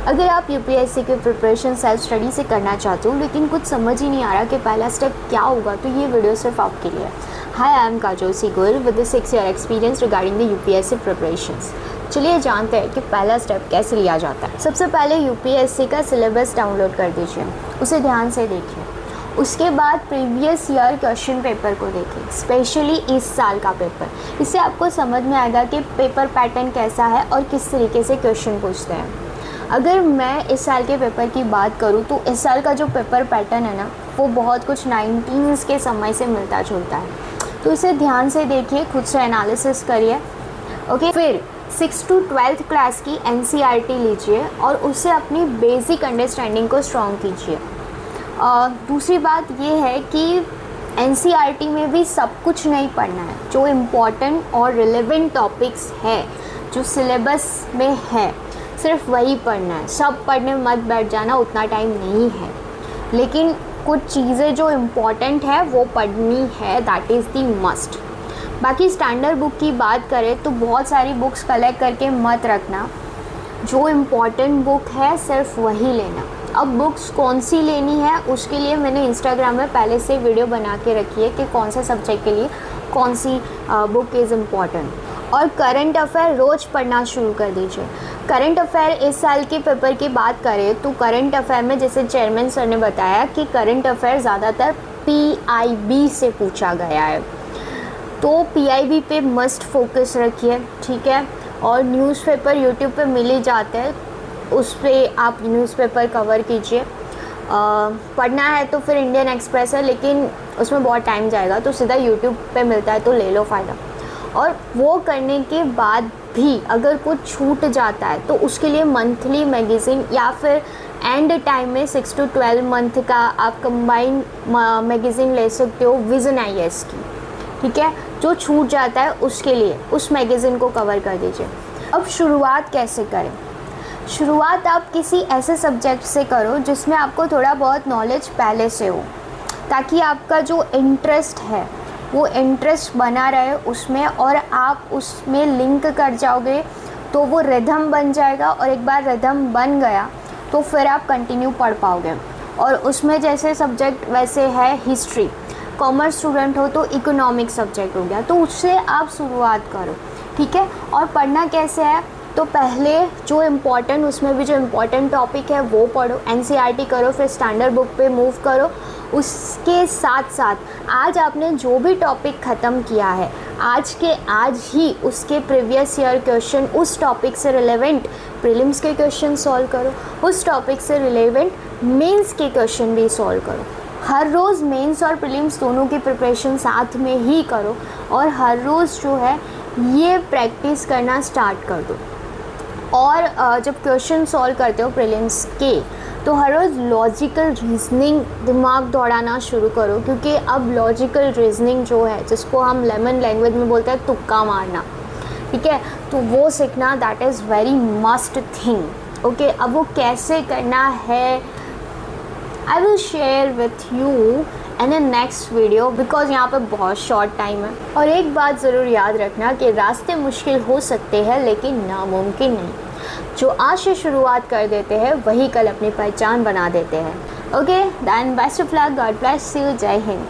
अगर आप यूपीएससी की प्रिपरेशन सेल्फ स्टडी से करना चाहते हो लेकिन कुछ समझ ही नहीं आ रहा कि पहला स्टेप क्या होगा, तो ये वीडियो सिर्फ आपके लिए। Hi, I am Kajosi Goyal with 6 year experience regarding the UPSC preparations. चलिए जानते हैं कि पहला स्टेप कैसे लिया जाता है। सबसे पहले यूपीएससी का सिलेबस डाउनलोड कर दीजिए, उसे ध्यान से देखिए। उसके बाद प्रीवियस ईयर क्वेश्चन पेपर को देखें, स्पेशली इस साल का पेपर। इससे आपको समझ में आएगा कि पेपर पैटर्न कैसा है और किस तरीके से क्वेश्चन पूछते हैं। अगर मैं इस साल के पेपर की बात करूं तो इस साल का जो पेपर पैटर्न है ना, वो बहुत कुछ 19s के समय से मिलता जुलता है, तो इसे ध्यान से देखिए, खुद से एनालिसिस करिए। ओके, फिर 6 to 12th क्लास की एनसीईआरटी लीजिए और उससे अपनी बेसिक अंडरस्टैंडिंग को स्ट्रॉन्ग कीजिए। दूसरी बात ये है कि एनसीईआरटी में भी सब कुछ नहीं पढ़ना है, जो इम्पॉर्टेंट और रिलेवेंट टॉपिक्स है जो सिलेबस में है सिर्फ वही पढ़ना है। सब पढ़ने मत बैठ जाना, उतना टाइम नहीं है, लेकिन कुछ चीज़ें जो इम्पॉर्टेंट है वो पढ़नी है, दैट इज़ दी मस्ट। बाकी स्टैंडर्ड बुक की बात करें तो बहुत सारी बुक्स कलेक्ट करके मत रखना, जो इम्पॉर्टेंट बुक है सिर्फ वही लेना। अब बुक्स कौन सी लेनी है उसके लिए मैंने इंस्टाग्राम में पहले से वीडियो बना के रखी है कि कौन से सब्जेक्ट के लिए कौन सी बुक इज़ इम्पॉर्टेंट। और करंट अफेयर रोज़ पढ़ना शुरू कर दीजिए। करंट अफेयर इस साल के पेपर की बात करें तो करंट अफेयर में जैसे चेयरमैन सर ने बताया कि करंट अफेयर ज़्यादातर पीआईबी से पूछा गया है, तो पीआईबी पे मस्ट फोकस रखिए, ठीक है। और न्यूज़पेपर यूट्यूब पे मिल ही जाते हैं, उस पर आप न्यूज़पेपर कवर कीजिए। पढ़ना है तो फिर इंडियन एक्सप्रेस है, लेकिन उसमें बहुत टाइम जाएगा, तो सीधा यूट्यूब पे मिलता है, तो ले लो फ़ायदा। और वो करने के बाद भी अगर कुछ छूट जाता है तो उसके लिए मंथली मैगज़ीन या फिर एंड टाइम में 6 to 12 मंथ का आप कंबाइन मैगज़ीन ले सकते हो विज़न आईएएस की, ठीक है। जो छूट जाता है उसके लिए उस मैगज़ीन को कवर कर दीजिए। अब शुरुआत कैसे करें? शुरुआत आप किसी ऐसे सब्जेक्ट से करो जिसमें आपको थोड़ा बहुत नॉलेज पहले से हो, ताकि आपका जो इंटरेस्ट है वो इंटरेस्ट बना रहे उसमें, और आप उसमें लिंक कर जाओगे तो वो रिदम बन जाएगा, और एक बार रिदम बन गया तो फिर आप कंटिन्यू पढ़ पाओगे। और उसमें जैसे सब्जेक्ट वैसे है हिस्ट्री, कॉमर्स स्टूडेंट हो तो इकोनॉमिक सब्जेक्ट हो गया, तो उससे आप शुरुआत करो, ठीक है। और पढ़ना कैसे है, तो पहले जो इम्पॉर्टेंट, उसमें भी जो इम्पॉर्टेंट टॉपिक है वो पढ़ो, एनसीईआरटी करो, फिर स्टैंडर्ड बुक पे मूव करो। उसके साथ साथ आज आपने जो भी टॉपिक ख़त्म किया है, आज के आज ही उसके प्रीवियस ईयर क्वेश्चन, उस टॉपिक से रिलेवेंट प्रीलिम्स के क्वेश्चन सॉल्व करो, उस टॉपिक से रिलेवेंट मेंस के क्वेश्चन भी सॉल्व करो। हर रोज़ मेंस और प्रीलिम्स दोनों की प्रिपरेशन साथ में ही करो, और हर रोज़ जो है ये प्रैक्टिस करना स्टार्ट कर दो। और जब क्वेश्चन सॉल्व करते हो प्रीलिम्स के, तो हर रोज़ लॉजिकल रीजनिंग दिमाग दौड़ाना शुरू करो, क्योंकि अब लॉजिकल रीजनिंग जो है, जिसको हम लेमन लैंग्वेज में बोलते हैं तुक्का मारना, ठीक है, तो वो सीखना that is very must thing. Okay, अब वो कैसे करना है I will share with you in a next video, because यहाँ पे बहुत शॉर्ट टाइम है। और एक बात ज़रूर याद रखना कि रास्ते मुश्किल हो सकते हैं लेकिन नामुमकिन नहीं। जो आज से शुरुआत कर देते हैं वही कल अपनी पहचान बना देते हैं। Okay, then best of luck, God bless you, जय हिंद।